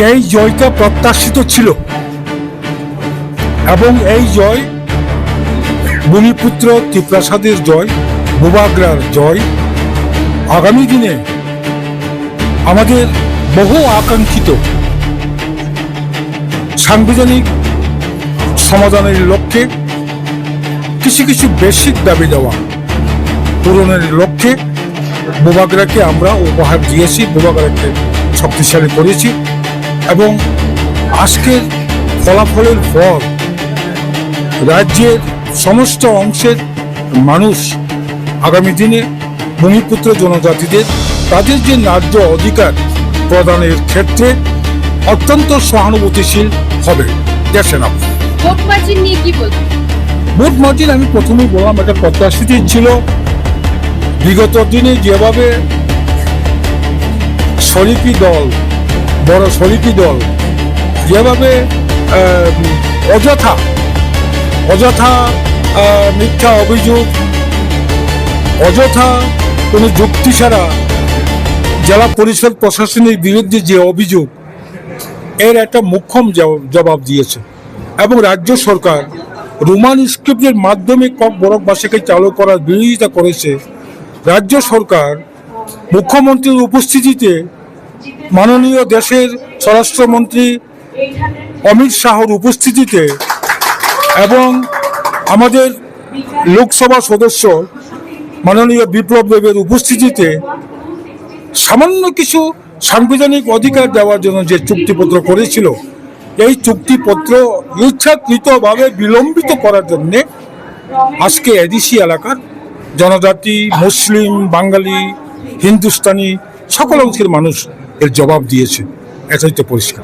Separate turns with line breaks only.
এই জয়টা প্রত্যাশিত ছিল এবং এই জয় ভূমিপুত্র ত্রিপ্রাসাদের জয়, বুবাগ্রার জয় আগামী দিনে আমাদের বহু আকাঙ্ক্ষিত সাংবিধানিক সমাধানের লক্ষ্যে কিছু কিছু বেসিক দাবি দেওয়া পূরণের লক্ষ্যে বুবাগ্রাকে আমরা উপহার দিয়েছি, বুবাগ্রাকে শক্তিশালী করেছি এবং আজকের ফলাফলের পর রাজ্যের সমস্ত অংশের মানুষ আগামী দিনে ভূমিপুত্র জনজাতিদের তাদের যে ন্যায্য অধিকার প্রদানের ক্ষেত্রে অত্যন্ত সহানুভূতিশীল হবে। দেখেন আপনি
ভোট মার্জিন নিয়ে কি বলবেন?
ভোট মার্জিন আমি প্রথমেই বললাম একটা প্রত্যাশিত ছিল। বিগত দিনে যেভাবে শরিকি দল, বড় শরিকি দল যেভাবে অযথা মিথ্যা অভিযোগ, অযথা কোনো যুক্তি ছাড়া জেলা পরিষদ প্রশাসনের বিরুদ্ধে যে অভিযোগ, এর একটা মোক্ষম জবাব দিয়েছে এবং রাজ্য সরকার রোমান স্ক্রিপ্টের মাধ্যমে বরফবাসীকে চালু করার বিরোধিতা করেছে। রাজ্য সরকার মুখ্যমন্ত্রীর উপস্থিতিতে মাননীয় দেশের স্বরাষ্ট্রমন্ত্রী অমিত শাহর উপস্থিতিতে এবং আমাদের লোকসভা সদস্য মাননীয় বিপ্লব দেবের উপস্থিতিতে সামান্য কিছু সাংবিধানিক অধিকার দেওয়ার জন্য যে চুক্তিপত্র করেছিল, এই চুক্তিপত্র ইচ্ছাকৃতভাবে বিলম্বিত করার জন্য আজকে এডিসি এলাকার জনজাতি, মুসলিম, বাঙালি, হিন্দুস্তানি সকল অংশের মানুষ এর জবাব দিয়েছে। এটাই তো পরিষ্কার।